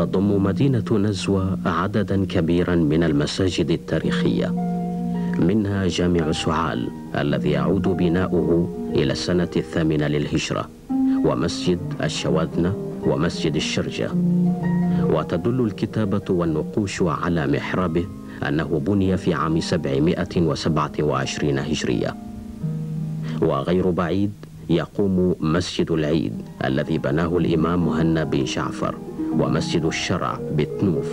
تضم مدينة نزوى عددا كبيرا من المساجد التاريخية، منها جامع سعال الذي يعود بناؤه إلى السنة 8 للهجرة، ومسجد الشواذنة ومسجد الشرجة. وتدل الكتابة والنقوش على محرابه أنه بني في عام 727 هجرية. وغير بعيد يقوم مسجد العيد الذي بناه الإمام مهنا بن جعفر، ومسجد الشرع بتنوف،